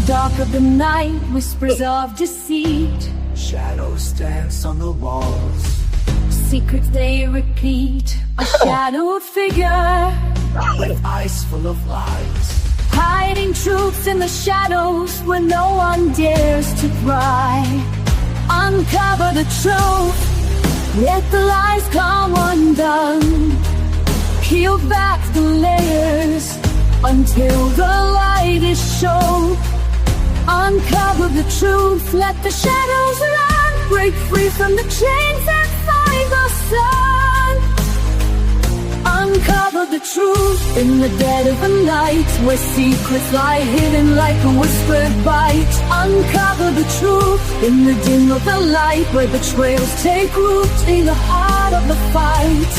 dark of the night, whispers of deceit. Shadows dance on the walls. Secrets they repeat. A shadowed figure with eyes full of lies. hiding truths in the shadows where no one dares to pry. Uncover the truth, let the lies come undone. Peel back the layers until the light is shown. Uncover the truth, let the shadows run. Break free from the chains and find the sun. Uncover the truth in the dead of the night, where secrets lie hidden like a whispered bite. Uncover the truth in the dim of the light, where betrayals take root in the heart of the fight.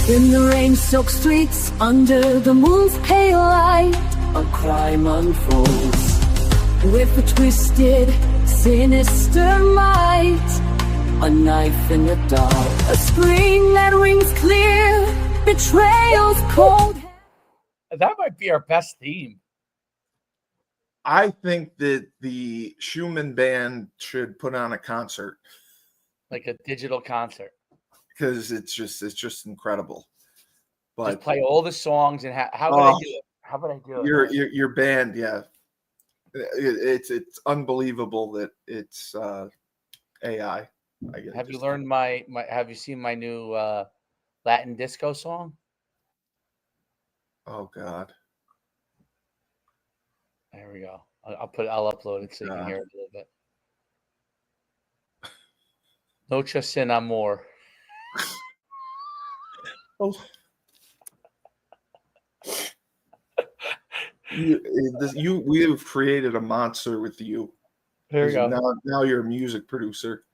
In the rain-soaked streets, under the moon's pale light, a crime unfolds with a twisted, sinister might. A knife in the dark, a scream that rings clear, betrayal's cold. That might be our best theme. I think that the Schumann band should put on a concert, like a digital concert, because it's just incredible. But just play all the songs and how would I do it? How would I do it? Your band, yeah, it's unbelievable that it's AI. Have you learned my? Have you seen my new Latin disco song? Oh God! There we go. I'll upload it so you can hear it a little bit. Noche sin amor. Oh. We have created a monster with you. There you go. Now you're a music producer.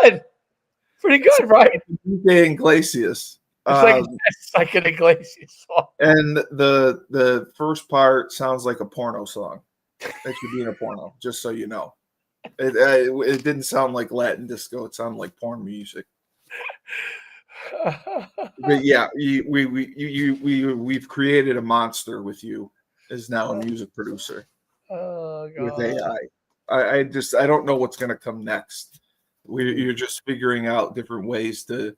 Good, pretty good, right? Iglesias. It's like an Iglesias song. And the first part sounds like a porno song. It should be in a porno, just so you know. It didn't sound like Latin disco. It sounded like porn music. But yeah, we've created a monster with you as now a music producer. Oh God. With AI. I don't know what's going to come next. You're just figuring out different ways to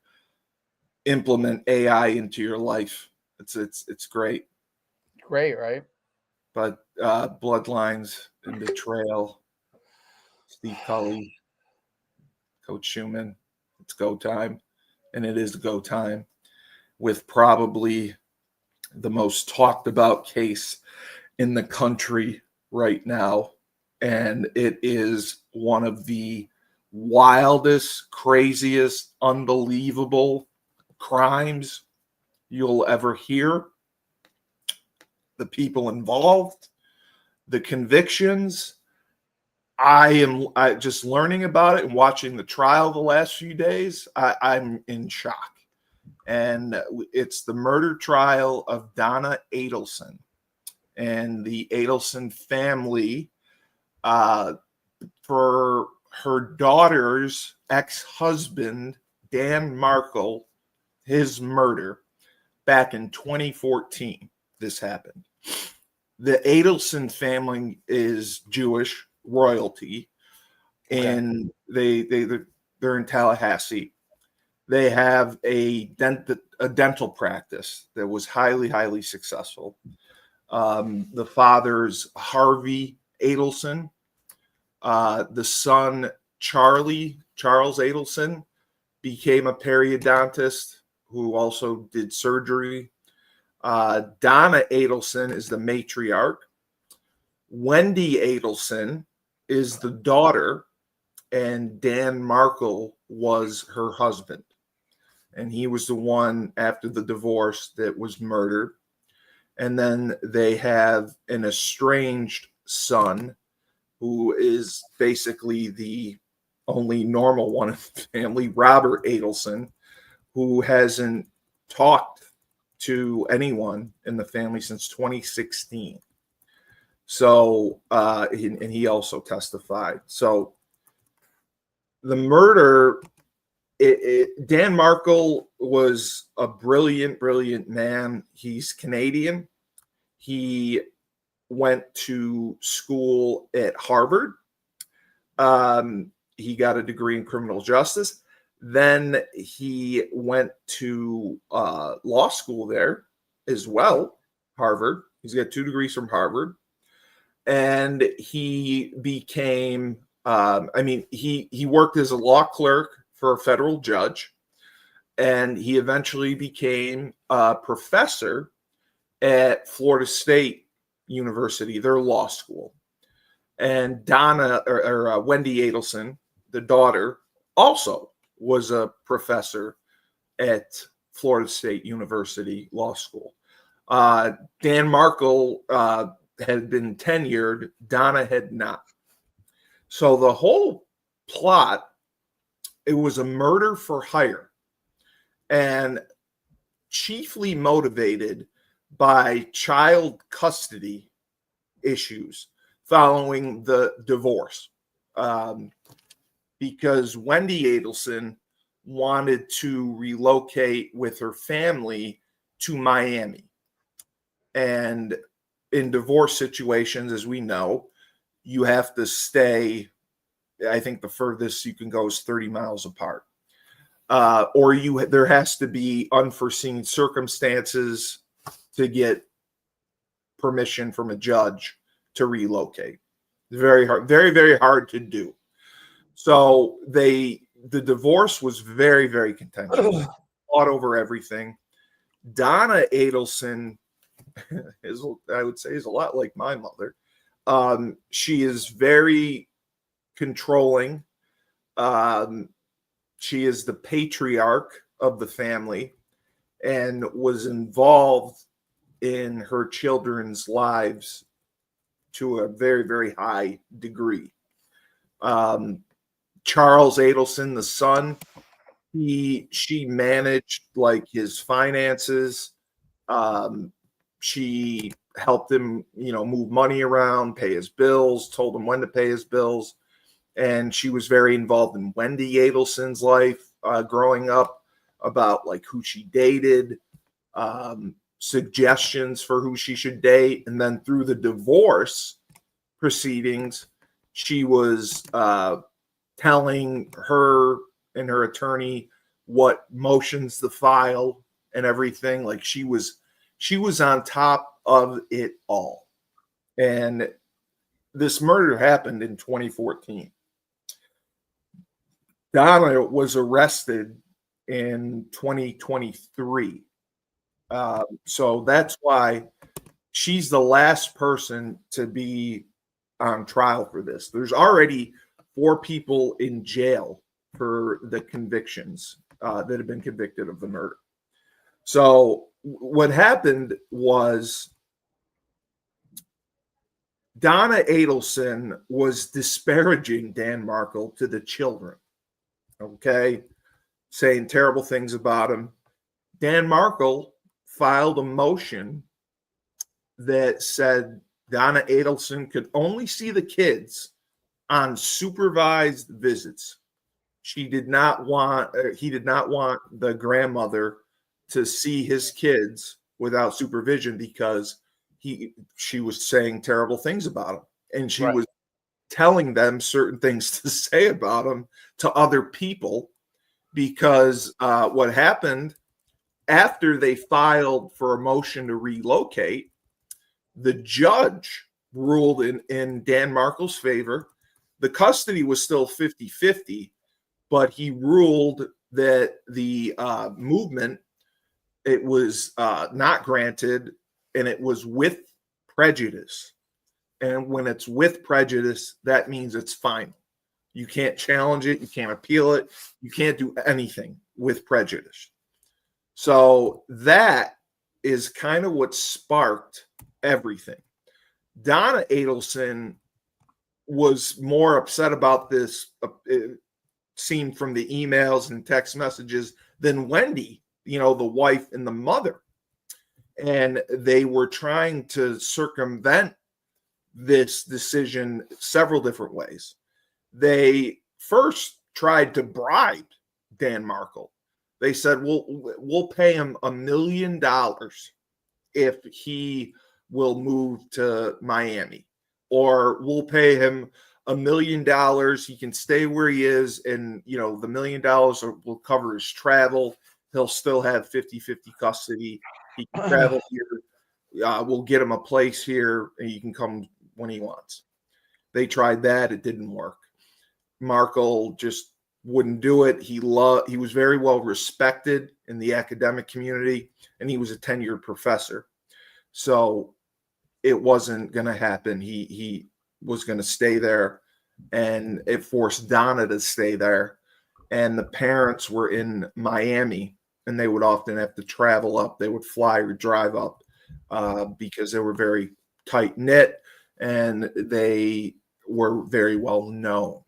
implement AI into your life. It's great. Great, right? But Bloodlines and Betrayal, Steve Cully, Coach Schumann, it's go time. And it is go time with probably the most talked about case in the country right now. And it is one of the wildest, craziest, unbelievable crimes you'll ever hear. The people involved, the convictions. I just learning about it and watching the trial the last few days. I'm in shock. And it's the murder trial of Donna Edelson. And the Edelson family, for her daughter's ex-husband, Dan Markle, his murder back in 2014, this happened. The Edelson family is Jewish royalty, and they're in Tallahassee. They have a dental practice that was highly successful. The father's Harvey Edelson. The son, Charles Edelson, became a periodontist who also did surgery. Donna Edelson is the matriarch. Wendy Edelson is the daughter, and Dan Markle was her husband. And he was the one after the divorce that was murdered. And then they have an estranged son who is basically the only normal one in the family, Robert Edelson, who hasn't talked to anyone in the family since 2016. So, and he also testified. So the murder, Dan Markle was a brilliant, brilliant man. He's Canadian. He went to school at Harvard. He got a degree in criminal justice. Then he went to law school there as well, Harvard. He's got 2 degrees from Harvard. And he became, he worked as a law clerk for a federal judge. And he eventually became a professor at Florida State University, their law school. And Donna or Wendy Edelson, the daughter, also was a professor at Florida State University Law School. Dan Markle had been tenured. Donna had not. So the whole plot, it was a murder for hire, and chiefly motivated by child custody issues following the divorce. Because Wendy Edelson wanted to relocate with her family to Miami. And in divorce situations, as we know, you have to stay, I think the furthest you can go is 30 miles apart. Or there has to be unforeseen circumstances to get permission from a judge to relocate. Very hard, very, very hard to do. So the divorce was very, very contentious. Fought over everything. Donna Edelson I would say, is a lot like my mother. She is very controlling. She is the patriarch of the family and was involved in her children's lives to a very, very high degree. Charles Edelson, the son, she managed like his finances. She helped him, move money around, pay his bills, told him when to pay his bills. And she was very involved in Wendy Edelson's life growing up, about like who she dated, suggestions for who she should date. And then through the divorce proceedings, she was telling her and her attorney what motions to file and everything. Like she was on top of it all. And this murder happened in 2014. Donna was arrested in 2023. So that's why she's the last person to be on trial for this. There's already 4 people in jail for the convictions that have been convicted of the murder. So what happened was Donna Edelson was disparaging Dan Markle to the children, okay, saying terrible things about him. Dan Markle filed a motion that said Donna Edelson could only see the kids on supervised visits. He did not want the grandmother to see his kids without supervision because she was saying terrible things about him, and she was telling them certain things to say about him to other people. Because what happened after they filed for a motion to relocate, the judge ruled in Dan Markle's favor. The custody was still 50-50, but he ruled that the movement, it was not granted, and it was with prejudice. And when it's with prejudice, that means it's final. You can't challenge it. You can't appeal it. You can't do anything with prejudice. So that is kind of what sparked everything. Donna Edelson was more upset about this, seen from the emails and text messages, than Wendy, the wife and the mother. And they were trying to circumvent this decision several different ways. They first tried to bribe Dan Markle. They said, we'll pay him $1 million if he will move to Miami, or we'll pay him $1 million. He can stay where he is, and the $1 million will cover his travel. He'll still have 50-50 custody. He can travel here. We'll get him a place here, and he can come when he wants. They tried that. It didn't work. Markle just wouldn't do it. He was very well respected in the academic community, and he was a tenured professor. So it wasn't going to happen. He was going to stay there, and it forced Donna to stay there. And the parents were in Miami, and they would often have to travel up. They would fly or drive up because they were very tight-knit, and they were very well known.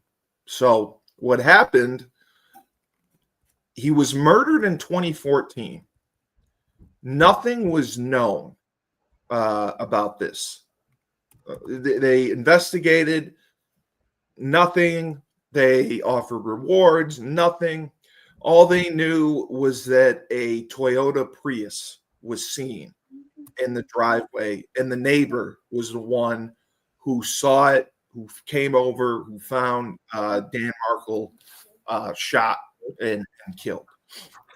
So what happened, he was murdered in 2014. Nothing was known about this. They investigated, nothing. They offered rewards, nothing. All they knew was that a Toyota Prius was seen in the driveway, and the neighbor was the one who saw it, who came over, who found Dan Markle shot and killed.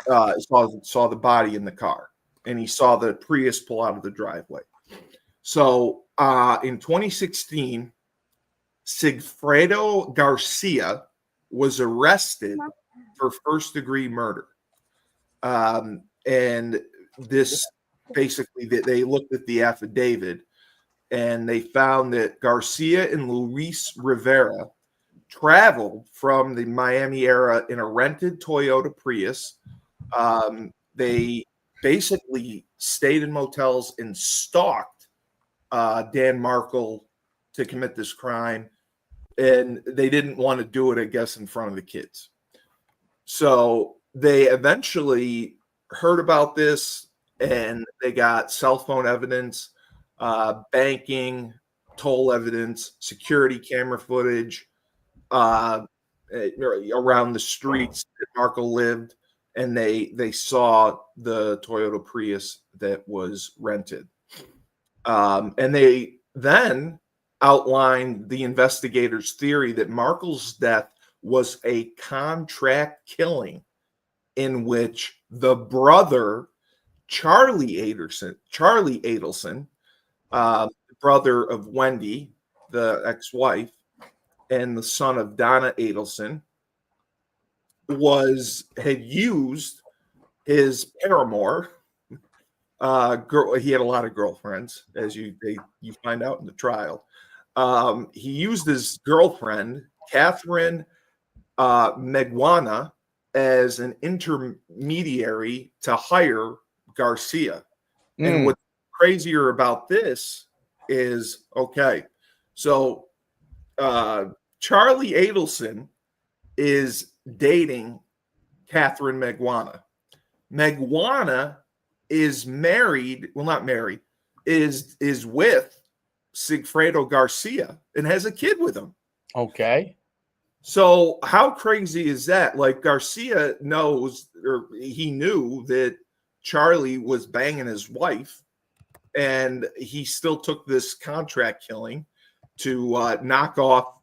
Saw the body in the car, and he saw the Prius pull out of the driveway. So in 2016, Sigfredo Garcia was arrested for first-degree murder. And this basically, they looked at the affidavit, and they found that Garcia and Luis Rivera traveled from the Miami area in a rented Toyota Prius. They basically stayed in motels and stalked Dan Markle to commit this crime, and they didn't want to do it, I guess, in front of the kids. So they eventually heard about this, and they got cell phone evidence, banking, toll evidence, security camera footage around the streets that Markle lived, and they saw the Toyota Prius that was rented. And they then outlined the investigators' theory that Markle's death was a contract killing in which the brother, Charlie Edelson, brother of Wendy, the ex-wife, and the son of Donna Edelson, had used his paramour. He had a lot of girlfriends, as you find out in the trial. He used his girlfriend, Catherine Meguana, as an intermediary to hire Garcia. And what's crazier about this is, so Charlie Edelson is dating Catherine Meguana. Meguana is married, well, not married, is with Sigfredo Garcia and has a kid with him. Okay. So how crazy is that? Like, Garcia knows, or he knew, that Charlie was banging his wife, and he still took this contract killing to knock off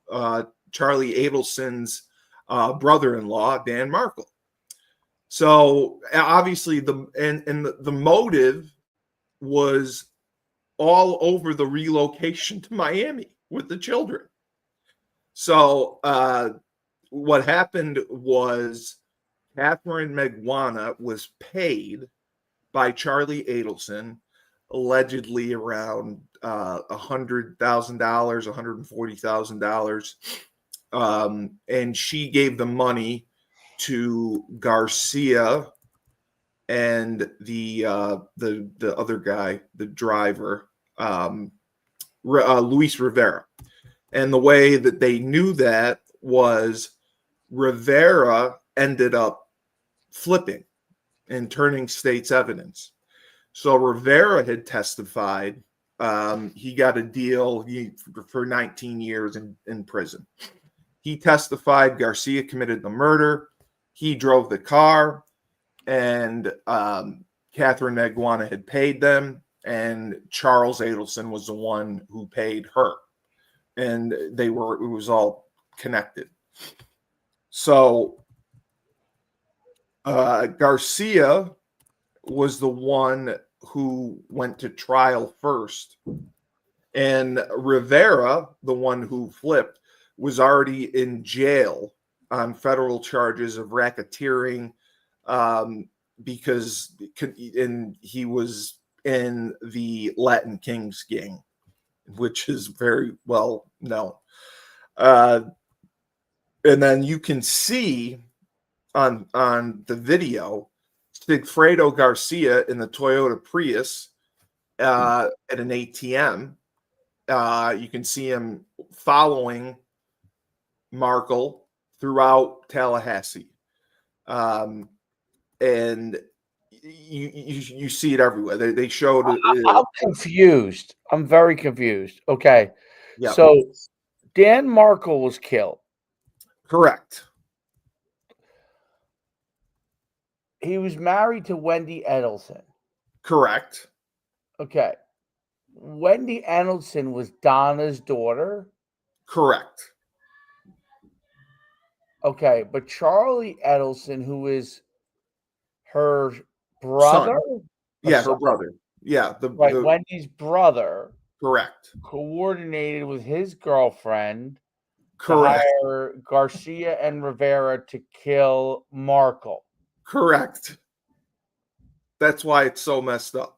Charlie Edelson's brother-in-law, Dan Markle. So obviously the motive was all over the relocation to Miami with the children. So what happened was Catherine Megwana was paid by Charlie Edelson, allegedly around $100,000, $140,000. And she gave the money to Garcia and the other guy, the driver, Luis Rivera. And the way that they knew that was Rivera ended up flipping and turning state's evidence. So Rivera had testified. He got a deal for 19 years in prison. He testified Garcia committed the murder. He drove the car, and Catherine Megwana had paid them, and Charles Edelson was the one who paid her. And it was all connected. So Garcia was the one who went to trial first, and Rivera, the one who flipped, was already in jail on federal charges of racketeering, because he was in the Latin Kings gang, which is very well known. And then you can see on the video Sigfredo Garcia in the Toyota Prius at an ATM. You can see him following Markle throughout Tallahassee. And you see it everywhere. They showed it. I'm confused. I'm very confused. Okay. Yeah. So Dan Markle was killed. Correct. He was married to Wendy Edelson. Correct. Okay. Wendy Edelson was Donna's daughter. Correct. Okay, but Charlie Edelson, who is her brother? Yeah, her brother. Yeah, Wendy's brother. Correct. Coordinated with his girlfriend Correct. to hire Garcia and Rivera to kill Markle. Correct. That's why it's so messed up.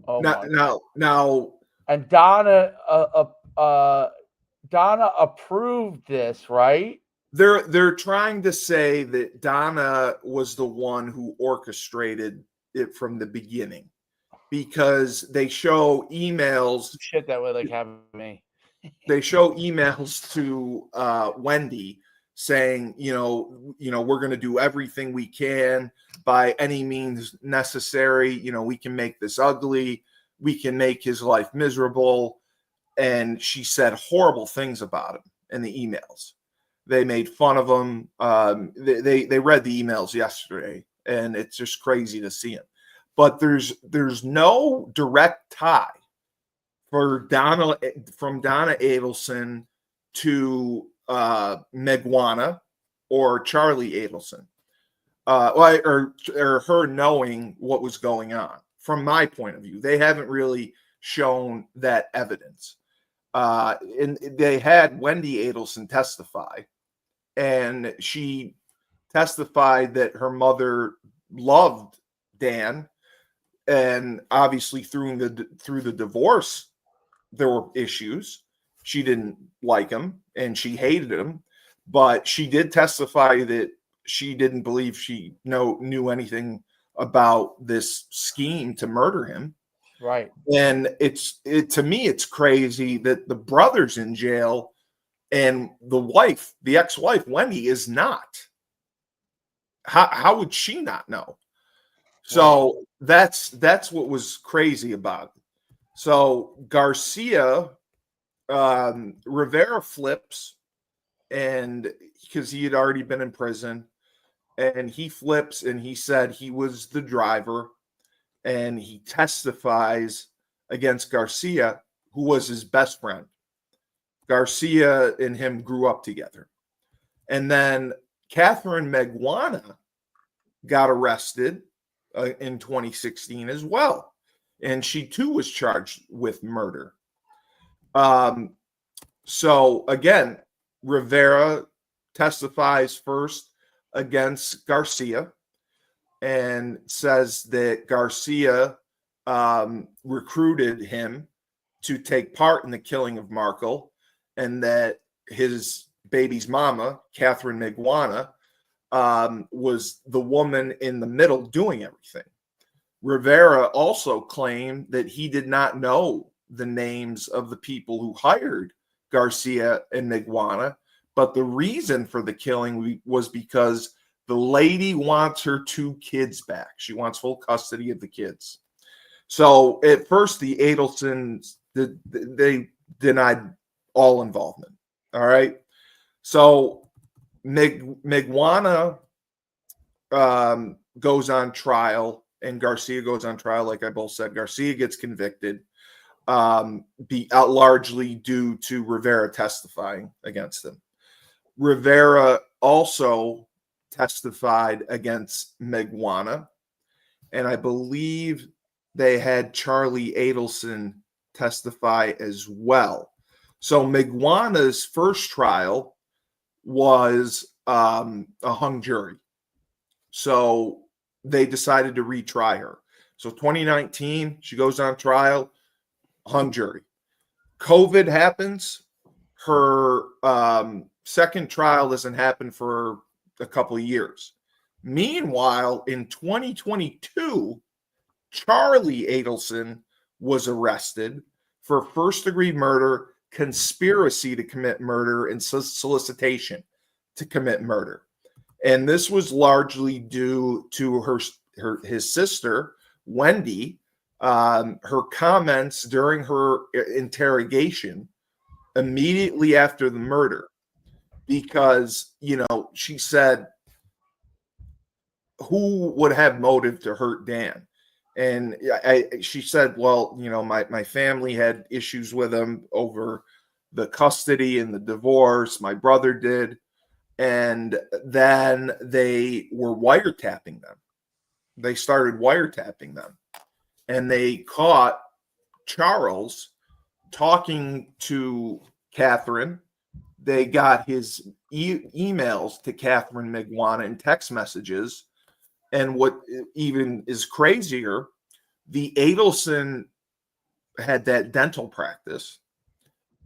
Oh now. And Donna approved this, right? They're trying to say that Donna was the one who orchestrated it from the beginning, because they show emails. Shit, that would like have me. They show emails to Wendy saying, we're going to do everything we can by any means necessary. We can make this ugly. We can make his life miserable. And she said horrible things about him in the emails. They made fun of him. They read the emails yesterday, and it's just crazy to see him. But there's no direct tie from Donna Edelson to Megwana or Charlie Edelson, or her knowing what was going on. From my point of view, they haven't really shown that evidence. And they had Wendy Edelson testify, and she testified that her mother loved Dan, and obviously through the divorce there were issues. She didn't like him and she hated him, but she did testify that she didn't believe she knew anything about this scheme to murder him. Right. And to me, it's crazy that the brother's in jail and the ex-wife, Wendy, is not. How would she not know? So that's what was crazy about it. So Garcia, Rivera flips, and because he had already been in prison, and he flips and he said he was the driver, and he testifies against Garcia, who was his best friend. Garcia and him grew up together. And then Catherine Megwana got arrested in 2016 as well. and she too was charged with murder. So again, Rivera testifies first against Garcia and says that Garcia recruited him to take part in the killing of Markle, and that his baby's mama, Catherine Miguana, was the woman in the middle doing everything. Rivera also claimed that he did not know the names of the people who hired Garcia and Miguana, but the reason for the killing was because the lady wants her 2 kids back. She wants full custody of the kids. So at first, the Edelsons, they denied all involvement. All right. So Miguana goes on trial, and Garcia goes on trial. Like I both said, Garcia gets convicted, largely due to Rivera testifying against him. Rivera also testified against Miguana, and I believe they had Charlie Edelson testify as well. So Miguana's first trial was a hung jury. So they decided to retry her. So 2019, she goes on trial, hung jury. COVID happens. Her second trial doesn't happen for a couple of years. Meanwhile, in 2022, Charlie Edelson was arrested for first-degree murder, conspiracy to commit murder, and solicitation to commit murder. And this was largely due to his sister, Wendy, her comments during her interrogation immediately after the murder, because, she said, who would have motive to hurt Dan? And she said, well, my family had issues with him over the custody and the divorce. My brother did. And then they were wiretapping them. They started wiretapping them. And they caught Charles talking to Catherine. They got his emails to Catherine Miguana and text messages. And what even is crazier, the Edelson had that dental practice.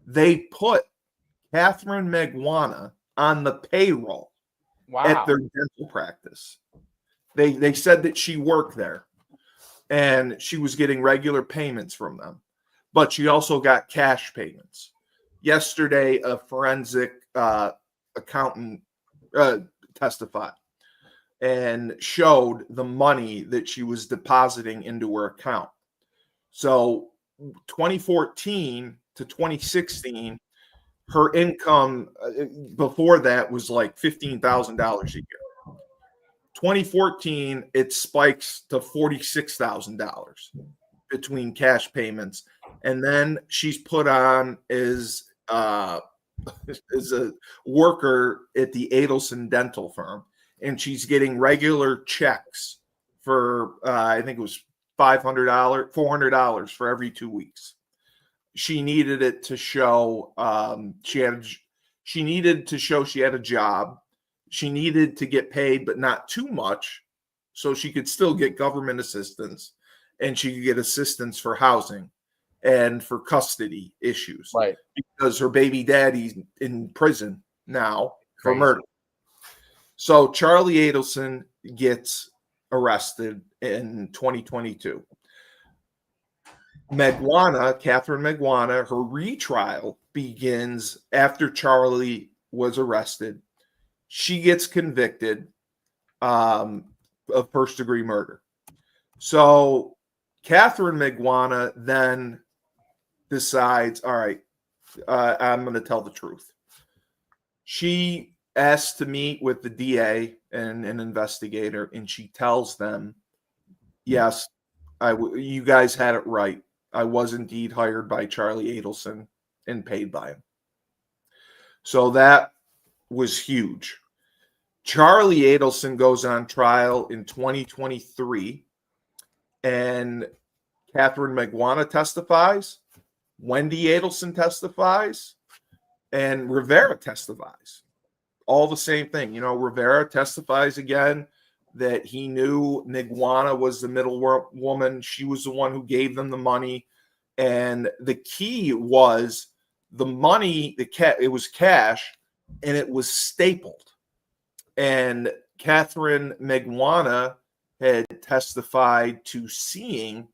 They put Catherine Miguana on the payroll at their dental practice. They said that she worked there and she was getting regular payments from them, but she also got cash payments. Yesterday, a forensic accountant testified and showed the money that she was depositing into her account. So 2014 to 2016, her income before that was like $15,000 a year. 2014, it spikes to $46,000 between cash payments. And then she's put on as a worker at the Edelson dental firm. And she's getting regular checks for, I think it was $500, $400 for every 2 weeks. She needed it to show she needed to show she had a job. She needed to get paid, but not too much, so she could still get government assistance, and she could get assistance for housing and for custody issues. Right. Because her baby daddy's in prison now for murder. So Charlie Edelson gets arrested in 2022. Catherine Miguana, her retrial begins after Charlie was arrested. She gets convicted of first-degree murder. So Catherine Miguana then decides, all right, I'm going to tell the truth. She asked to meet with the DA and an investigator, and she tells them, yes, you guys had it right. I was indeed hired by Charlie Edelson and paid by him. So that was huge. Charlie Edelson goes on trial in 2023, and Catherine Meguana testifies, Wendy Adelson testifies, and Rivera testifies. All the same thing. You know, Rivera testifies again that he knew Meguana was the middle woman. She was the one who gave them the money. And the key was the money, it was cash, and it was stapled. And Catherine Meguana had testified to seeing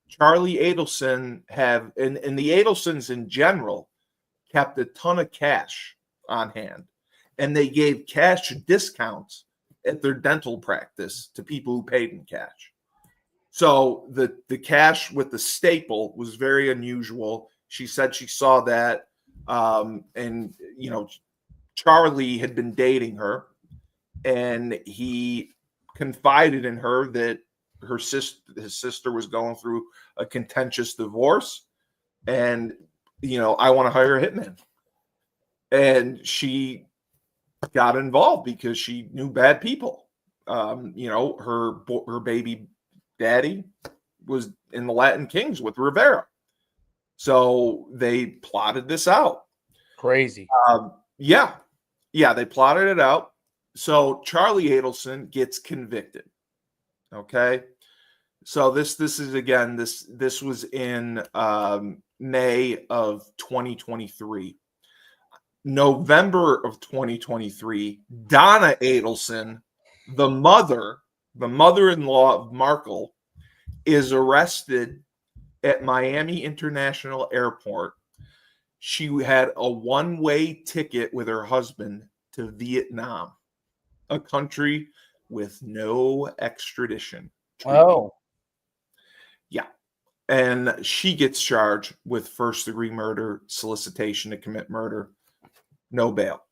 Charlie Adelson have, and the Adelsons in general, kept a ton of cash on hand. And they gave cash discounts at their dental practice to people who paid in cash. So the cash with the staple was very unusual. She said she saw that. And, you know, Charlie had been dating her, and he confided in her that his sister was going through a contentious divorce, and, you know, I want to hire a hitman. And she got involved because she knew bad people. You know, her baby daddy was in the Latin Kings with Rivera. So they plotted this out. Crazy. Yeah, they plotted it out. So Charlie Adelson gets convicted. Okay. So this is again, this was in May of 2023. November of 2023, Donna Edelson, the mother-in-law of Markle, is arrested at Miami International Airport. She had a one-way ticket with her husband to Vietnam, a country with no extradition treaty. Oh. Yeah. And she gets charged with first-degree murder, solicitation to commit murder. No bail.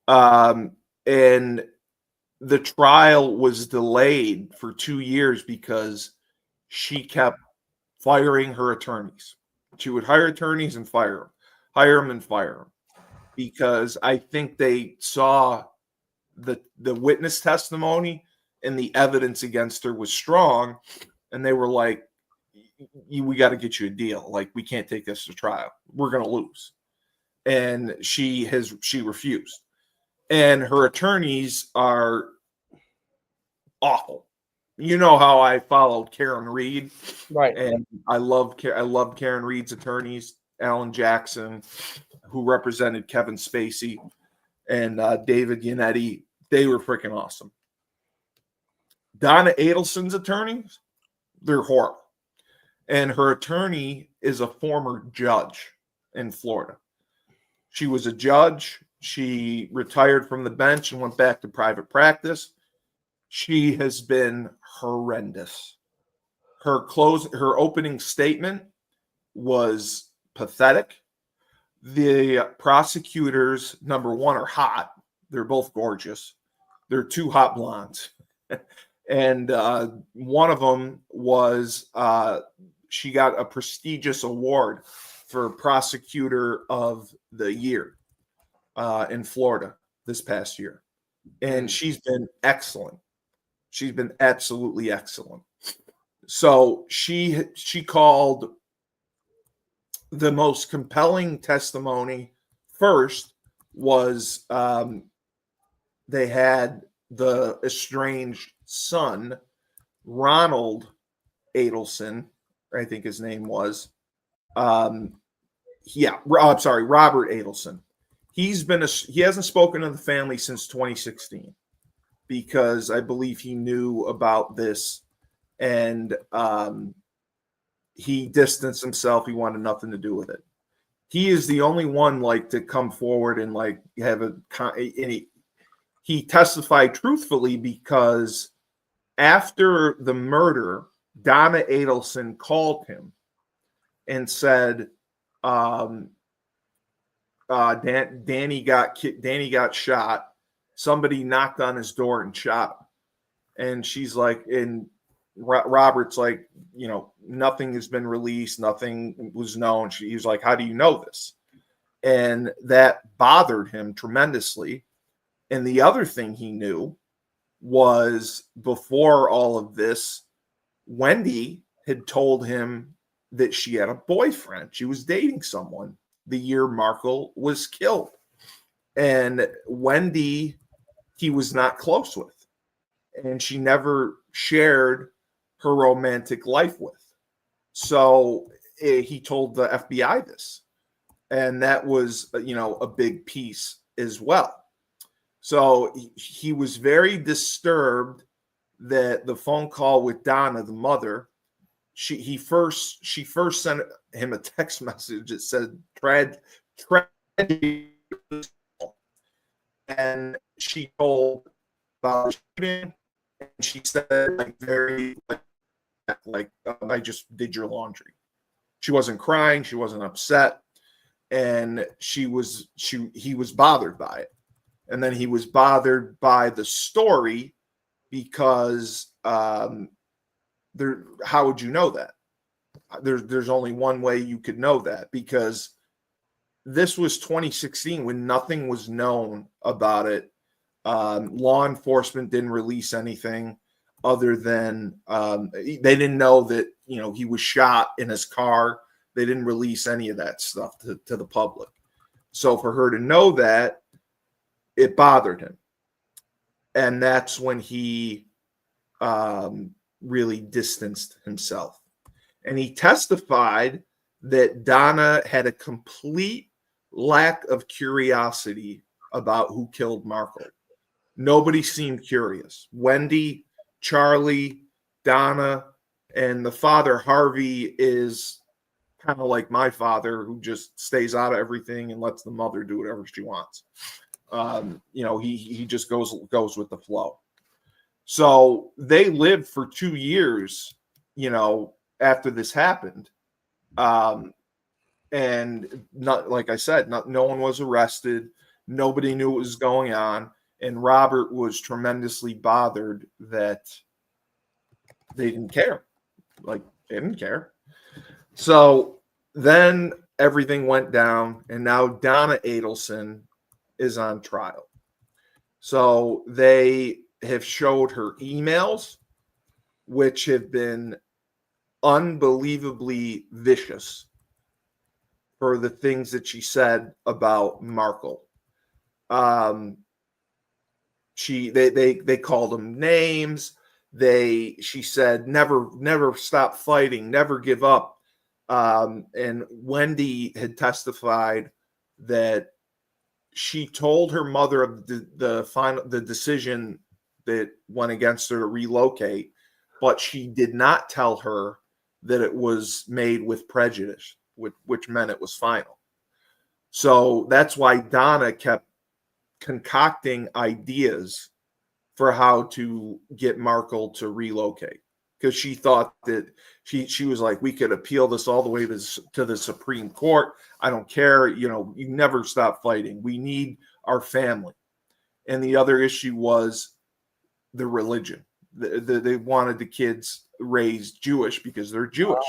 And the trial was delayed for 2 years because she kept firing her attorneys. She would hire attorneys and fire them and fire them, because I think they saw the witness testimony and the evidence against her was strong, and they were like, we got to get you a deal. Like, we can't take this to trial. We're going to lose. And she refused. And her attorneys are awful. You know how I followed Karen Reed, Right? And I love Karen Reed's attorneys, Alan Jackson, who represented Kevin Spacey, and David Yannetti. They were freaking awesome. Donna Adelson's attorneys, they're horrible. And her attorney is a former judge in Florida. She was a judge. She retired from the bench and went back to private practice. She has been horrendous. Her opening statement was pathetic. The prosecutors, number one, are hot. They're both gorgeous. They're two hot blondes. And one of them was, she got a prestigious award for Prosecutor of the Year in Florida this past year. And she's been excellent. She's been absolutely excellent. So she called the most compelling testimony first was they had the estranged son, Ronald Adelson, I think his name was. I'm sorry, Robert Adelson. He hasn't spoken to the family since 2016 because I believe he knew about this, and he distanced himself. He wanted nothing to do with it. He is the only one to come forward and have he testified truthfully, because after the murder, Donna Edelson called him and said, Danny got shot. Somebody knocked on his door and shot him. And she's like, and Robert's like, nothing has been released. Nothing was known. He was like, how do you know this? And that bothered him tremendously. And the other thing he knew was, before all of this, Wendy had told him that she had a boyfriend. She was dating someone the year Markle was killed. And Wendy, he was not close with. And she never shared her romantic life with. So he told the FBI this. And that was, a big piece as well. So he was very disturbed that the phone call with Donna, the mother, she first sent him a text message that said tragedy, and she told about shooting, and she said I just did your laundry. She wasn't crying, she wasn't upset, and he was bothered by it. And then he was bothered by the story because how would you know that? There's only one way you could know that, because this was 2016 when nothing was known about it. Law enforcement didn't release anything other than they didn't know that he was shot in his car. They didn't release any of that stuff to the public. So for her to know that, it bothered him. And that's when he really distanced himself. And he testified that Donna had a complete lack of curiosity about who killed Markle. Nobody seemed curious. Wendy, Charlie, Donna, and the father, Harvey, is kind of like my father, who just stays out of everything and lets the mother do whatever she wants. He just goes with the flow. So they lived for 2 years, after this happened. And not, like I said, no one was arrested. Nobody knew what was going on. And Robert was tremendously bothered that they didn't care. Like, they didn't care. So then everything went down, and now Donna Edelson is on trial. So they have showed her emails, which have been unbelievably vicious for the things that she said about Markle. They called them names. She said, never stop fighting, never give up. And Wendy had testified that she told her mother of the decision that went against her to relocate, but she did not tell her that it was made with prejudice, which meant it was final. So that's why Donna kept concocting ideas for how to get Markle to relocate, because she thought that she was like, we could appeal this all the way to the Supreme Court. I don't care. You never stop fighting. We need our family. And the other issue was the religion. They wanted the kids raised Jewish because they're Jewish.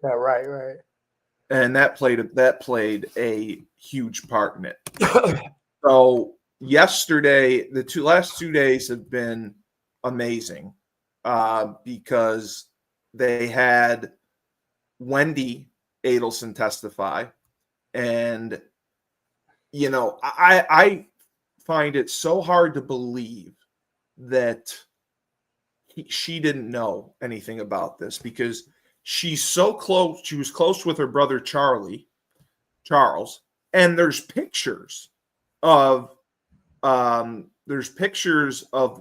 Yeah, right. And that played a huge part in it. So yesterday, the last 2 days have been amazing, because they had Wendy Edelson testify. And, I find it so hard to believe that she didn't know anything about this, because she's so close. She was close with her brother, Charles, and there's pictures of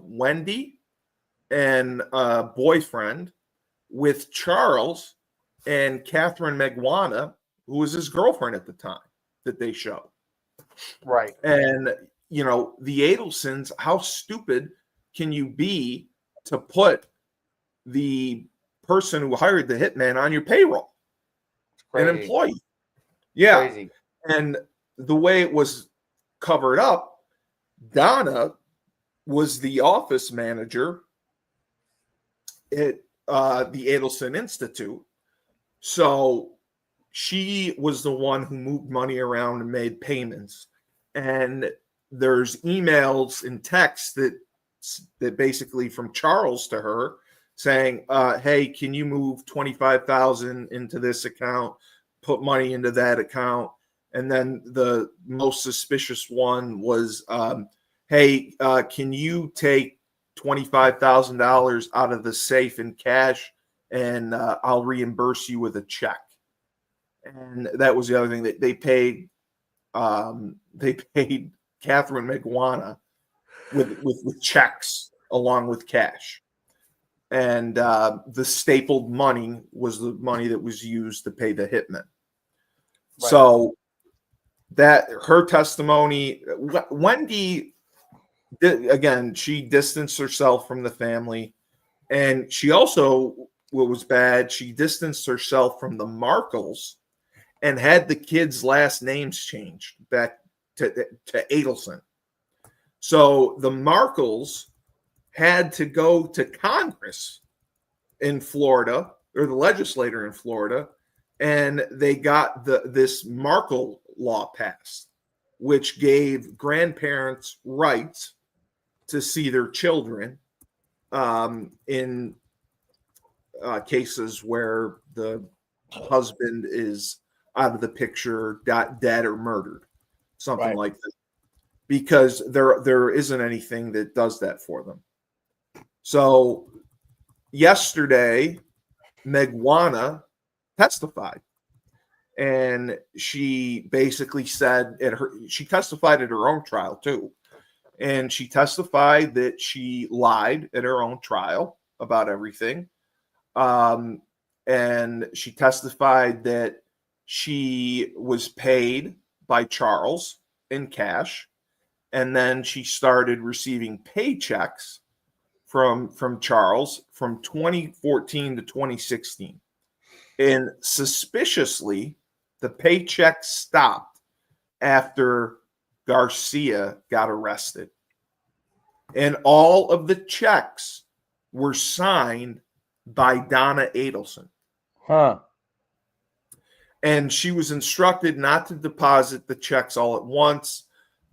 Wendy and a boyfriend with Charles and Catherine Megwana, who was his girlfriend at the time, that they show. Right. And, the Edelsons, how stupid can you be to put the person who hired the hitman on your payroll? An employee. Yeah. Crazy. And the way it was covered up, Donna was the office manager at the Edelson Institute. So she was the one who moved money around and made payments. And there's emails and texts that basically from Charles to her saying, hey, can you move 25,000 into this account, put money into that account? And then the most suspicious one was, hey, can you take $25,000 out of the safe in cash, and I'll reimburse you with a check. And that was the other thing that they paid. They paid Catherine Miguana with checks along with cash. And the stapled money was the money that was used to pay the hitman. Right. So that her testimony, Wendy, again, she distanced herself from the family. And she also, what was bad, she distanced herself from the Markles and had the kids' last names changed back to Edelson. So the Markles had to go to Congress in Florida, or the legislator in Florida, and they got this Markle law passed, which gave grandparents rights to see their children in cases where the husband is out of the picture, dead or murdered, something like that, because there isn't anything that does that for them. So yesterday, Miguana testified, and she basically said she testified at her own trial too. And she testified that she lied at her own trial about everything. And she testified that she was paid by Charles in cash. And then she started receiving paychecks from Charles from 2014 to 2016. And suspiciously, the paychecks stopped after Garcia got arrested. And all of the checks were signed by Donna Edelson. Huh. And she was instructed not to deposit the checks all at once.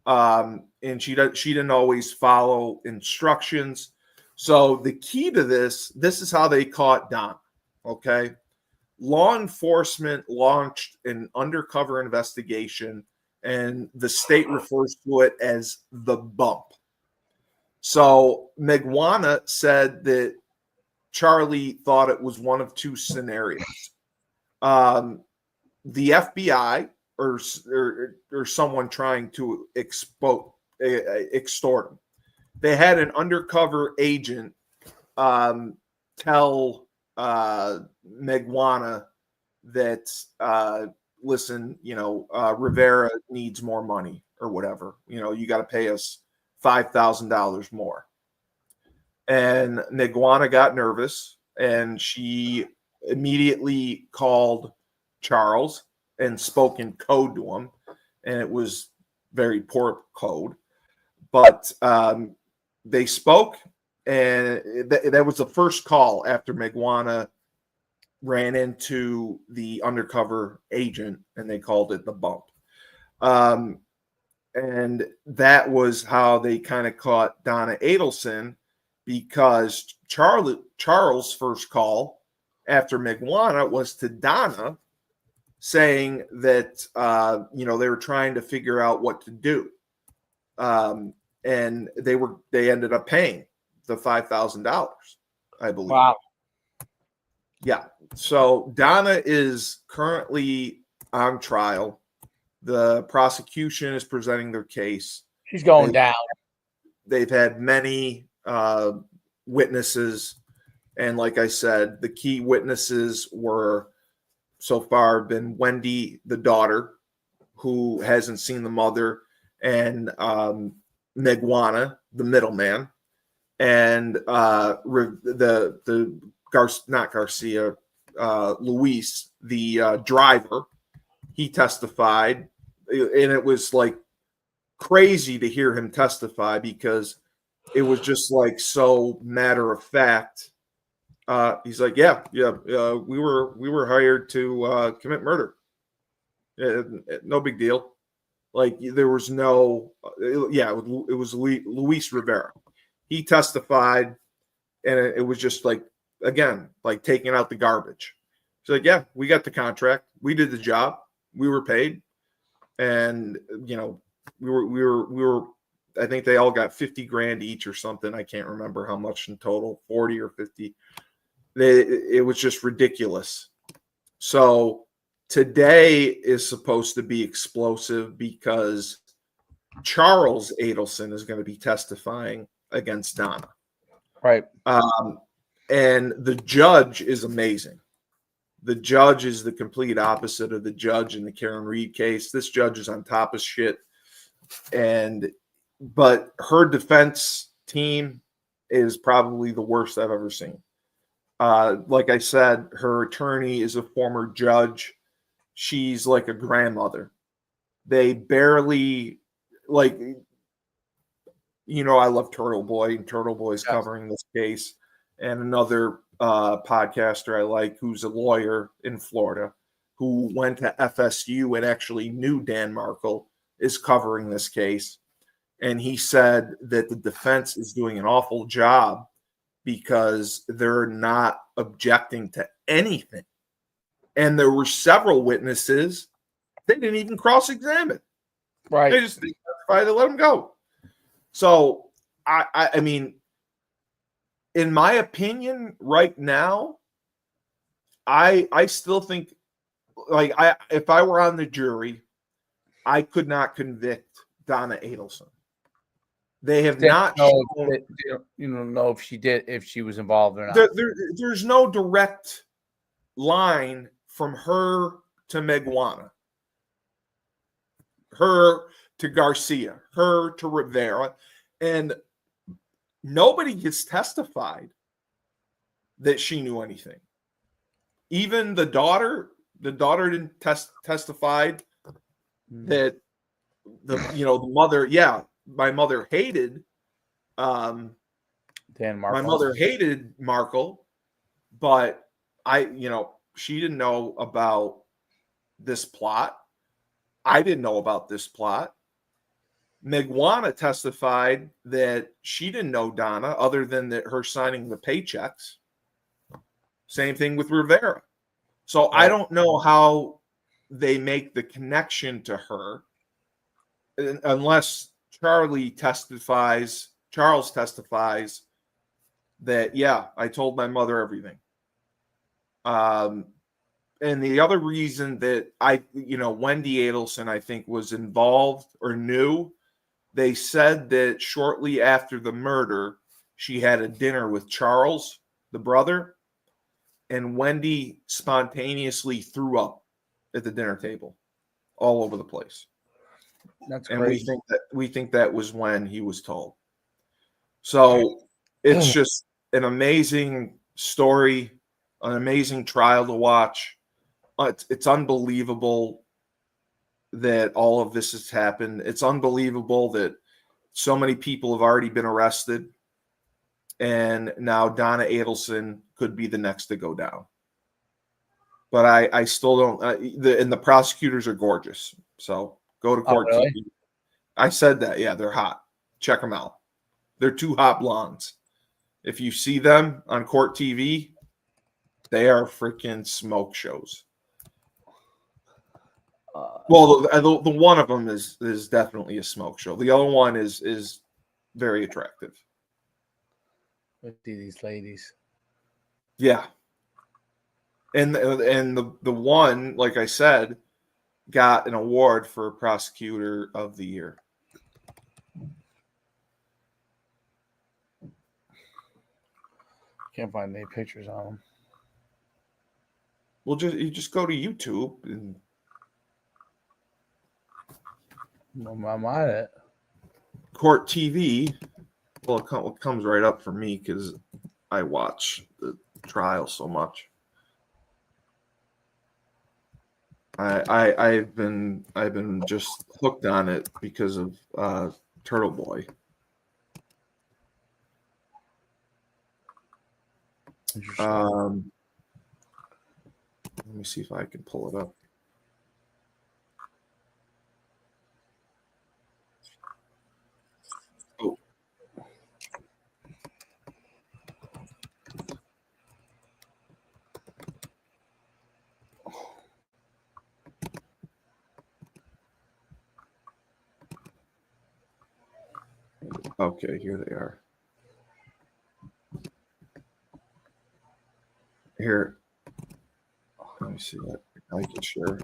And she didn't always follow instructions. So the key to this is how they caught Donna. Okay. Law enforcement launched an undercover investigation, and the state refers to it as the bump. So Miguana said that Charlie thought it was one of two scenarios. The FBI or someone trying to extort him. They had an undercover agent tell Miguana that, listen, Rivera needs more money or whatever. You got to pay us $5,000 more. And Miguana got nervous, and she immediately called Charles and spoke in code to him. And it was very poor code. But they spoke, and that was the first call after Miguana ran into the undercover agent, and they called it the bump. And that was how they kind of caught Donna Edelson, because Charles' first call after Miguana was to Donna, saying that they were trying to figure out what to do, and they ended up paying the $5,000, I believe. Wow. Yeah. So Donna is currently on trial. The prosecution is presenting their case. She's going down. They've had many witnesses. And like I said, the key witnesses were so far been Wendy, the daughter, who hasn't seen the mother, and Miguana, the middleman, and Luis, the driver. He testified, and it was like crazy to hear him testify, because it was just like so matter of fact. He's like, yeah, we were hired to commit murder. No big deal. Like, there was no, it was Luis Rivera. He testified, and it was just like again, like taking out the garbage. She's like, yeah, we got the contract. We did the job. We were paid. And, we were, I think they all got 50 grand each or something. I can't remember how much in total, 40 or 50. It was just ridiculous. So today is supposed to be explosive because Charles Adelson is going to be testifying against Donna. Right. And the judge is amazing. The judge is the complete opposite of the judge in the Karen Reed case. This judge is on top of shit. But her defense team is probably the worst I've ever seen. Like I said, her attorney is a former judge. She's like a grandmother. They barely, like, I love Turtle Boy, and Turtle Boy's covering this case. And another podcaster I like, who's a lawyer in Florida, who went to FSU and actually knew Dan Markle, is covering this case. And he said that the defense is doing an awful job because they're not objecting to anything. And there were several witnesses they didn't even cross-examine. Right. They just testified to let them go. So, I mean, in my opinion, right now, I still think, like, if I were on the jury, I could not convict Donna Edelson. They have not shown. You don't know if she was involved or not. There's no direct line from her to Megwana, her to Garcia, her to Rivera, and nobody has testified that she knew anything. Even the daughter didn't testify that the mother. Yeah, my mother hated Dan Markle. My mother hated Markle, but she didn't know about this plot. I didn't know about this plot. Megwana testified that she didn't know Donna other than that her signing the paychecks. Same thing with Rivera. So I don't know how they make the connection to her unless Charles testifies that, yeah, I told my mother everything. And the other reason that Wendy Adelson, I think, was involved or knew, they said that shortly after the murder, she had a dinner with Charles, the brother, and Wendy spontaneously threw up at the dinner table all over the place. That's and crazy. we think that was when he was told. So it's just an amazing story, an amazing trial to watch. It's unbelievable that all of this has happened. It's unbelievable that so many people have already been arrested, and now Donna Edelson could be the next to go down. But I still don't. And the prosecutors are gorgeous. So go to court. Really? TV. I said that. Yeah, they're hot. Check them out. They're two hot blondes. If you see them on court TV, they are freaking smoke shows. Well, the one of them is definitely a smoke show. The other one is very attractive. Let's see these ladies. Yeah. And the one, like I said, got an award for Prosecutor of the Year. Can't find any pictures on them. Well, you just go to YouTube and I'm at it. Court TV. Well, it comes right up for me because I watch the trial so much. I've been just hooked on it because of Turtle Boy. Let me see if I can pull it up. Oh. Okay, here they are. Here, let me see that. I can share.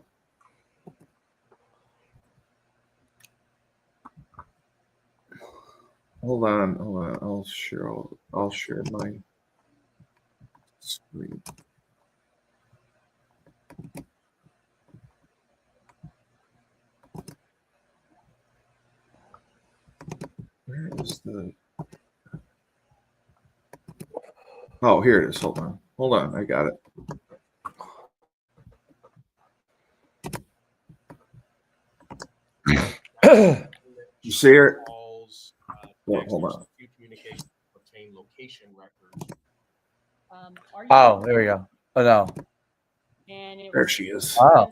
Hold on. I'll share my screen. Where is the? Oh, here it is. Hold on. I got it. You see it? Well, hold on. Oh, there we go. Oh no. And it There was she is. Wow.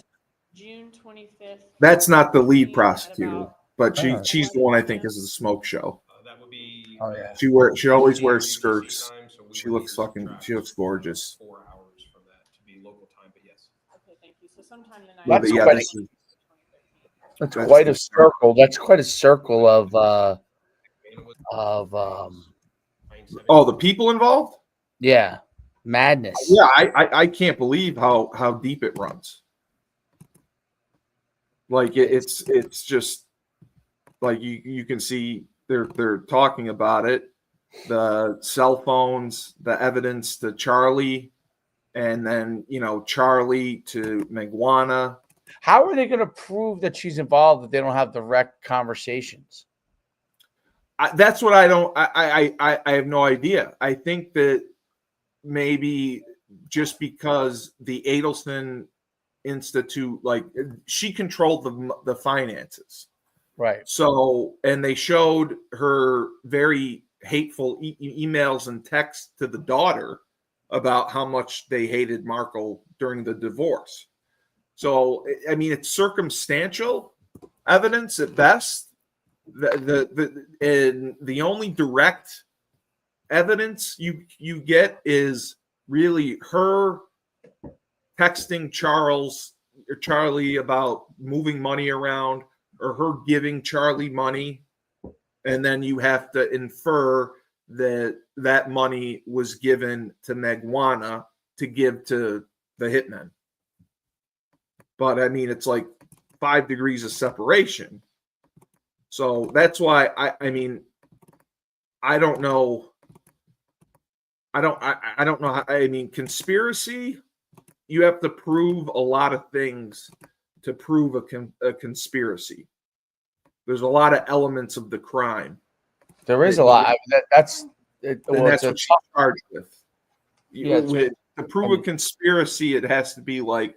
June 25th. That's not the lead prosecutor, but Oh. she's the one I think is the smoke show. That would be. Oh yeah. She always wears skirts. She looks gorgeous. 4 hours from that to be local time, but yes. Okay, thank you. So sometime the night. That's yeah, quite this is- That's That's quite the- a circle. That's quite a circle of Oh, the people involved? yeah, madness. Yeah, I can't believe how deep it runs. Like it's just like you can see they're talking about it, the cell phones, the evidence to Charlie, and then Charlie to Megwana. How are they going to prove that she's involved if they don't have direct conversations? That's what I don't. I have no idea. I think that maybe just because the Edelson Institute, like she controlled the finances, Right. so and they showed her very hateful emails and texts to the daughter about how much they hated Markle during the divorce. So I mean, it's circumstantial evidence at best. The only direct evidence you get is really her texting Charlie about moving money around, or her giving Charlie money, and then you have to infer that money was given to Megwana to give to the hitmen. But I mean, it's like 5 degrees of separation. So that's why I mean, I don't know. I don't know. I mean, conspiracy, you have to prove a lot of things to prove a conspiracy. There's a lot of elements of the crime. There is a lot. I mean, that's what she's charged with. Yeah, To prove a conspiracy, it has to be like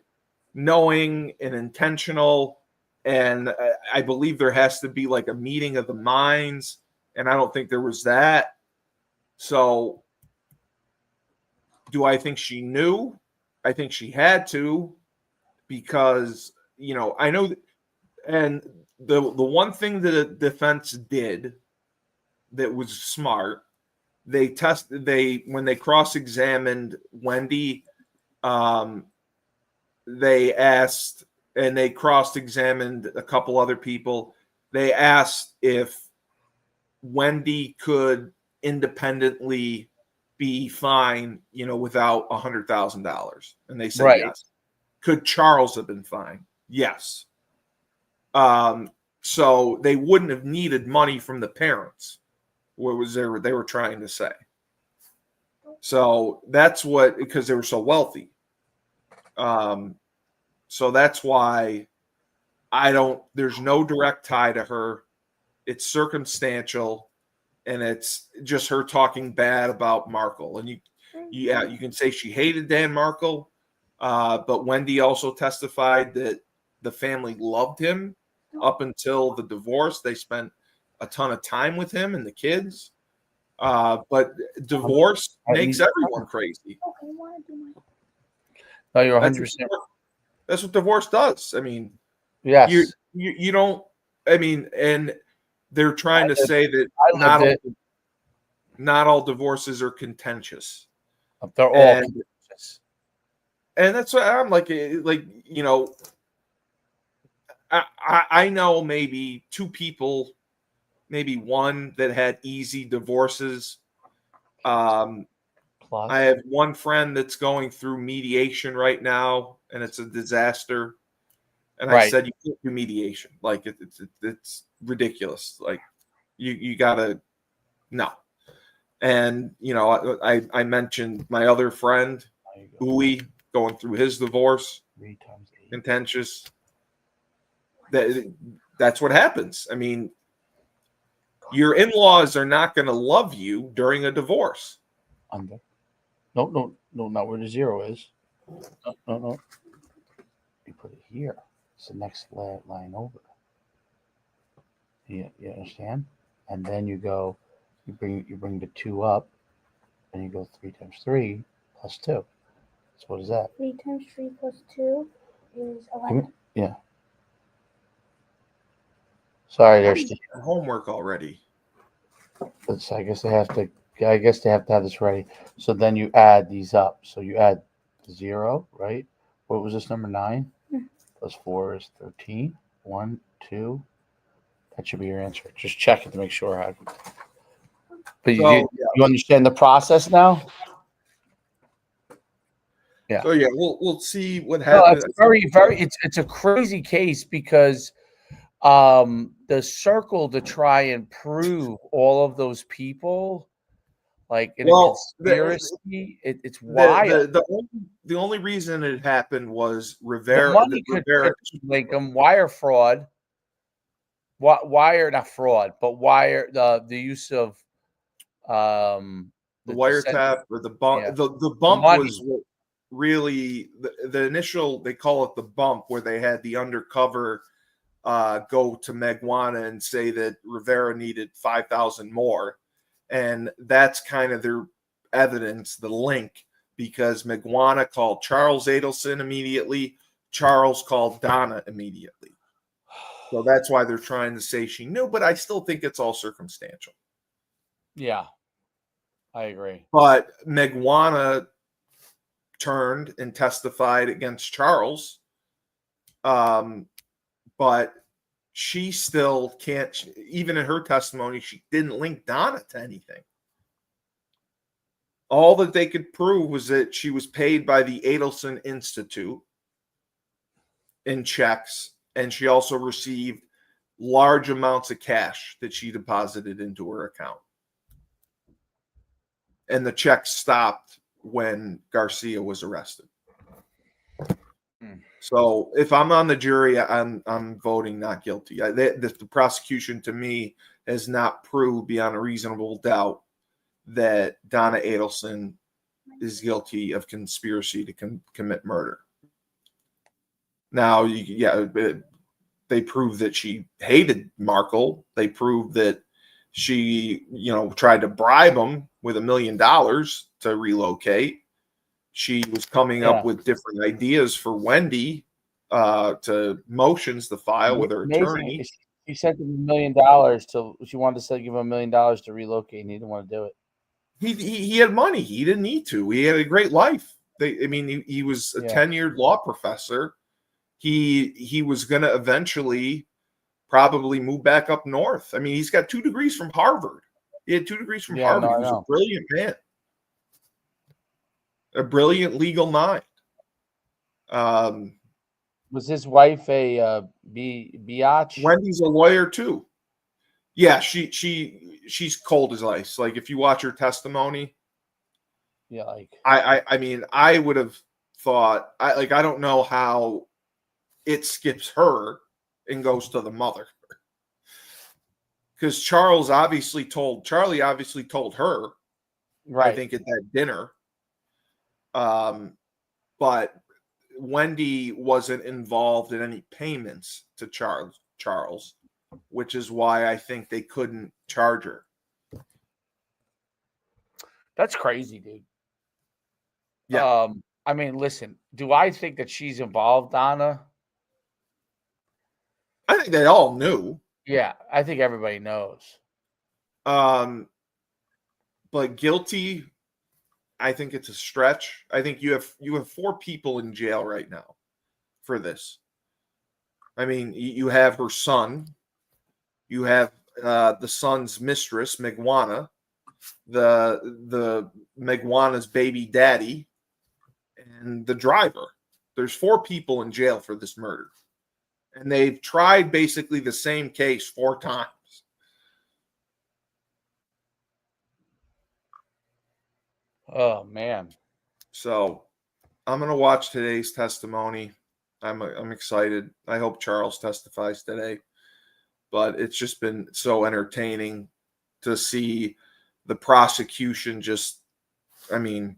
knowing and intentional. And I believe there has to be like a meeting of the minds. And I don't think there was that. So do I think she knew? I think she had to, because, I know. And the one thing that the defense did that was smart, when they cross-examined Wendy, they asked, and they cross-examined a couple other people. They asked if Wendy could independently be fine, without $100,000, and they said yes. Could Charles have been fine? Yes. So they wouldn't have needed money from the parents. What was they were trying to say? So that's because they were so wealthy. So that's why there's no direct tie to her. It's circumstantial, and it's just her talking bad about Markle. And you can say she hated Dan Markle, but Wendy also testified that the family loved him up until the divorce. They spent a ton of time with him and the kids. But divorce makes everyone crazy. No, you're 100%. That's what divorce does. I mean, yes. You don't. I mean, and they're trying to say that not all divorces are contentious. They're all contentious. And that's what I'm like. I know maybe two people maybe one that had easy divorces. Plus, I have one friend that's going through mediation right now, and it's a disaster. And I Right. said, you can't do mediation. Like it's ridiculous. Like you gotta no. And I mentioned my other friend, there you go. Uwe, going through his divorce, 3 times 8. contentious. That's what happens. I mean, your in-laws are not going to love you during a divorce. Under. No, not where the 0 is. No. You put it here. It's the next line over. You understand? And then you go, you bring the 2 up, and you go 3 times 3 plus 2. So what is that? 3 times 3 plus 2 is 11. Yeah. Sorry, there's. Homework already. I guess they have to. I guess they have to have this ready. So then you add these up. So you add 0, right? What was this number? 9 plus 4 is 13. 1, 2. That should be your answer. Just check it to make sure. But you understand the process now? Yeah. So we'll see what No, happens. it's very. It's a crazy case because the circle to try and prove all of those people, like in a conspiracy, it's wild. The only reason it happened was The Rivera. money could link them. Wire fraud. Wire, not fraud, but wire. The use of the wiretap or the bump. Yeah. The bump was really the initial. They call it the bump, where they had the undercover go to Megwana and say that Rivera needed 5,000 more, and that's kind of their evidence, the link, because Megwana called Charles Edelson immediately. Charles called Donna immediately. So that's why they're trying to say she knew, but I still think it's all circumstantial. Yeah, I agree. But Megwana turned and testified against Charles. But she still can't, even in her testimony, she didn't link Donna to anything. All that they could prove was that she was paid by the Edelson Institute in checks, and she also received large amounts of cash that she deposited into her account. And the check stopped when Garcia was arrested. So if I'm on the jury, I'm voting not guilty. The prosecution, to me, has not proved beyond a reasonable doubt that Donna Edelson is guilty of conspiracy to commit murder. Now, they proved that she hated Markle. They proved that she, tried to bribe him with $1 million to relocate. She was coming up with different ideas for Wendy to motions to file with her attorney. She sent him $1 million, so she wanted to give him $1 million to relocate, and he didn't want to do it. He had money. He didn't need to. He had a great life. He was a tenured law professor. He was going to eventually probably move back up north. I mean, he's got 2 degrees from Harvard. He had 2 degrees from Harvard. He was a brilliant man. A brilliant legal mind. Was his wife a biatch? Wendy's a lawyer too. Yeah, she's cold as ice. Like, if you watch her testimony, I would have thought I don't know how it skips her and goes to the mother, because Charlie obviously told her, right? I think at that dinner. But Wendy wasn't involved in any payments to Charles, which is why I think they couldn't charge her. That's crazy, dude. Yeah. Listen, do I think that she's involved, Donna? I think they all knew. Yeah, I think everybody knows. But guilty, I think it's a stretch. I think you have 4 people in jail right now for this. I mean, you have her son, you have the son's mistress, Migwana, the Migwana's baby daddy, and the driver. There's 4 people in jail for this murder. And they've tried basically the same case 4 times. Oh man. So I'm going to watch today's testimony. I'm excited. I hope Charles testifies today. But it's just been so entertaining to see the prosecution just, I mean,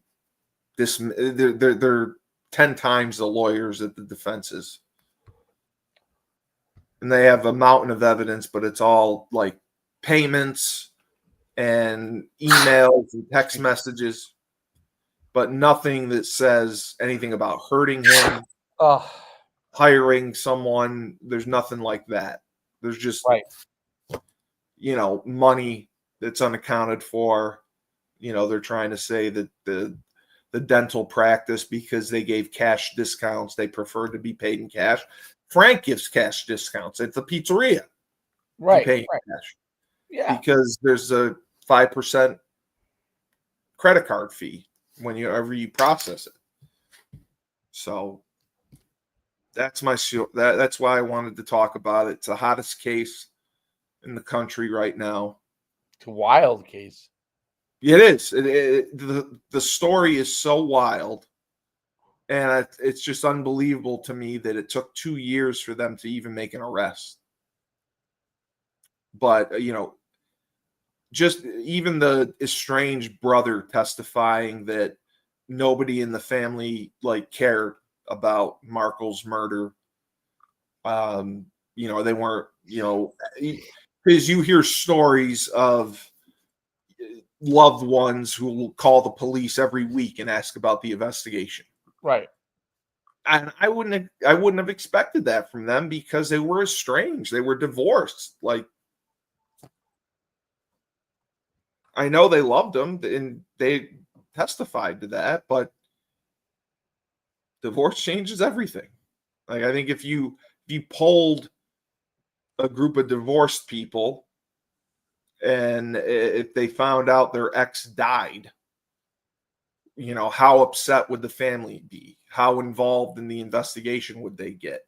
they're 10 times the lawyers that the defense is. And they have a mountain of evidence, but it's all like payments and emails and text messages, but nothing that says anything about hurting him, Oh, hiring someone. There's nothing like that. There's just, right. Money that's unaccounted for. They're trying to say that the dental practice, because they gave cash discounts, they prefer to be paid in cash. Frank gives cash discounts at the pizzeria. Right. Pay Right. cash. Yeah. Because there's a 5% credit card fee whenever you process it. So that's that's why I wanted to talk about it. It's the hottest case in the country right now. It's a wild case. It is. The story is so wild, and it's just unbelievable to me that it took 2 years for them to even make an arrest. But just even the estranged brother testifying that nobody in the family cared about Markle's murder. They weren't, because you hear stories of loved ones who will call the police every week and ask about the investigation. Right. And I wouldn't have expected that from them because they were estranged. They were divorced. I know they loved him and they testified to that, but divorce changes everything. I think if you polled a group of divorced people and if they found out their ex died, how upset would the family be? How involved in the investigation would they get?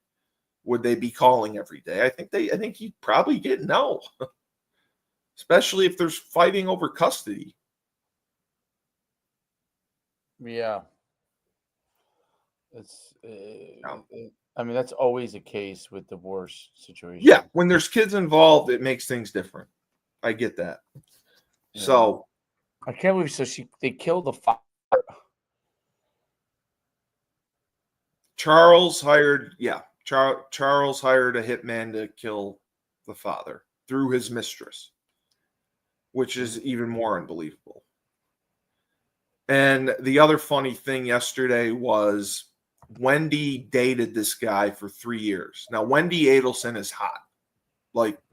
Would they be calling every day? I think you'd probably get no. Especially if there's fighting over custody. Yeah. It's. I mean, that's always a case with divorce situations. Yeah, when there's kids involved, it makes things different. I get that. Yeah. So I can't believe. So they killed the father. Charles hired a hitman to kill the father through his mistress, which is even more unbelievable. And the other funny thing yesterday was Wendy dated this guy for 3 years. Now, Wendy Edelson is hot.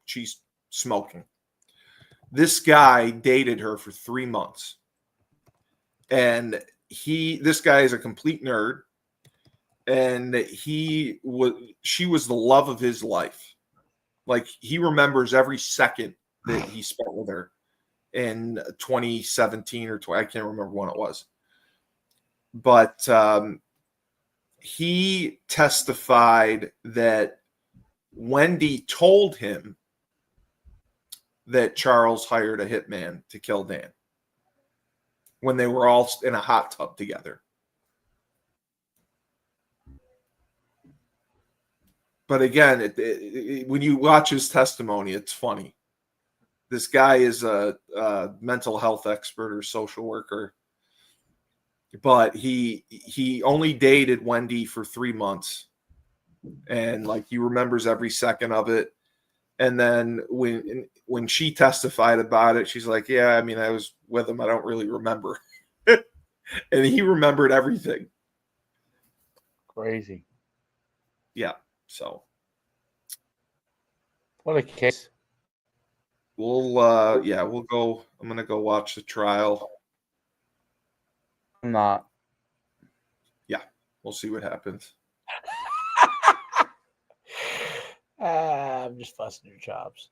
She's smoking. This guy dated her for 3 months. And this guy is a complete nerd. And she was the love of his life. He remembers every second that he spent with her in 2017 or 20, I can't remember when it was. But he testified that Wendy told him that Charles hired a hitman to kill Dan when they were all in a hot tub together. But again, when you watch his testimony, it's funny. This guy is a mental health expert or social worker, but he only dated Wendy for 3 months, and he remembers every second of it. And then when she testified about it, she's like, "Yeah, I mean, I was with him. I don't really remember," and he remembered everything. Crazy. Yeah. So, what a case. We'll go. I'm gonna go watch the trial. I'm not. Yeah, we'll see what happens. I'm just busting your chops.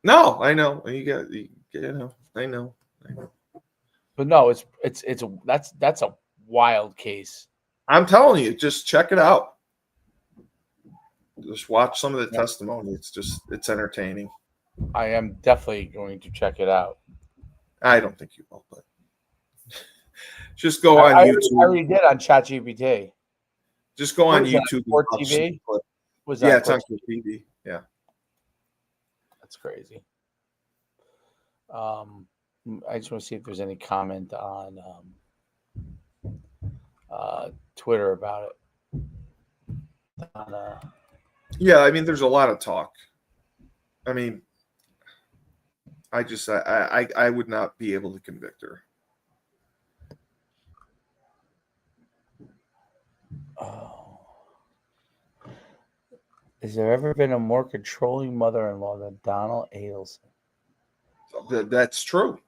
No, I know. I know. But no, that's a wild case. I'm telling you, just check it out. Just watch some of the Yeah. testimony. It's entertaining. I am definitely going to check it out. I don't think you will, but just go I on YouTube. already did on ChatGPT. Just go on What is that, YouTube. Court and watch TV? some clip. Was Yeah, that it's on Court TV. Yeah. That's crazy. I just want to see if there's any comment on Twitter about it. Yeah, I mean, there's a lot of talk. I mean, I would not be able to convict her. Has there ever been a more controlling mother-in-law than Donna Edelson? That's true.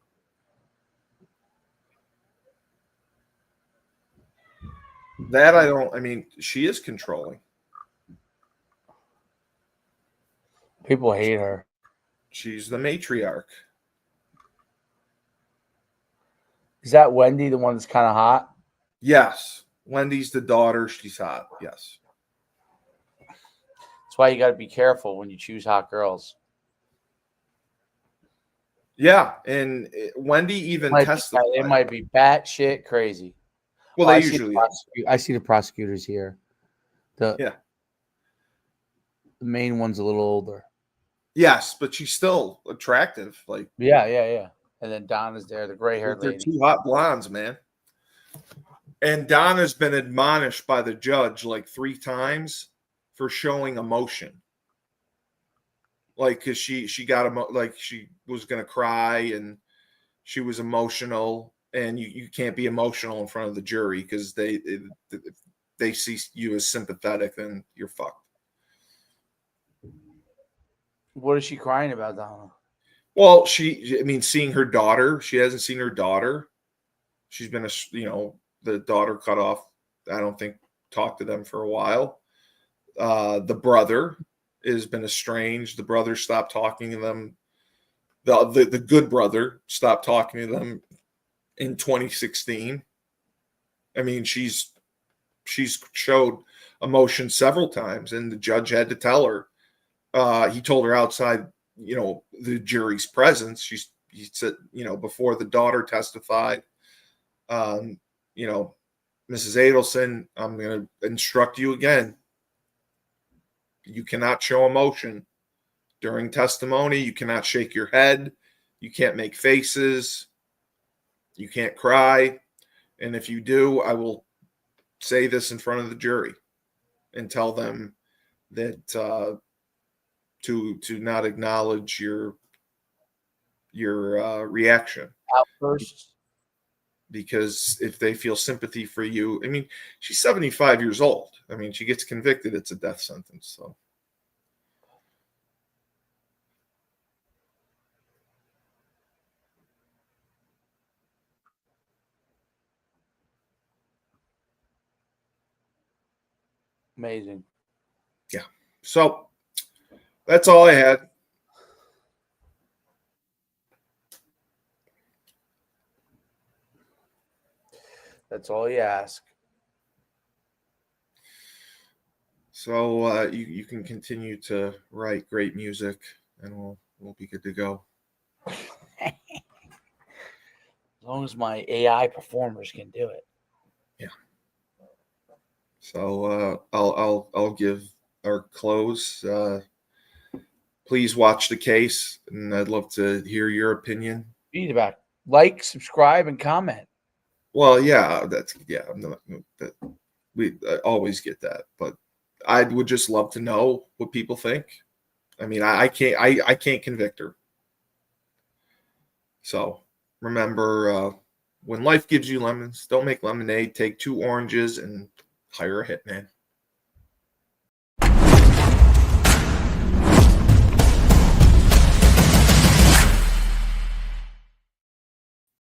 That I don't. I mean, she is controlling. People hate her. She's the matriarch. Is that Wendy, the one that's kind of hot? Yes. Wendy's the daughter. She's hot. Yes. That's why you got to be careful when you choose hot girls. Yeah, and Wendy even testified. They might be batshit crazy. Well, they usually are. I see the prosecutors here. The main one's a little older. Yes, but she's still attractive. Like yeah. And then Donna's there, the gray-haired they're lady. two hot blondes, man. And Donna's been admonished by the judge like 3 times for showing emotion. Like, because she got like she was gonna cry and she was emotional, and you can't be emotional in front of the jury because they see you as sympathetic, then you're fucked. What is she crying about, Donna? Well, seeing her daughter, she hasn't seen her daughter. She's been the daughter cut off. I don't think talked to them for a while. The brother has been estranged. The brother stopped talking to them. The good brother stopped talking to them in 2016. I mean, she's showed emotion several times, and the judge had to tell her. He told her outside, the jury's presence. He said, before the daughter testified, Mrs. Edelson, I'm going to instruct you again. You cannot show emotion during testimony. You cannot shake your head. You can't make faces. You can't cry. And if you do, I will say this in front of the jury and tell them that to not acknowledge your reaction. Outbursts. Because if they feel sympathy for you, I mean, she's 75 years old. I mean, she gets convicted, it's a death sentence. So. Amazing. Yeah. So that's all I had. That's all you ask. So you can continue to write great music, and we'll be good to go. As long as my AI performers can do it. Yeah. So I'll give our close. Please watch the case, and I'd love to hear your opinion. Feedback. Like, subscribe, and comment. Well, yeah, we always get that, but I would just love to know what people think. I mean, I can't convict her. So remember, when life gives you lemons, don't make lemonade. Take 2 oranges and hire a hitman.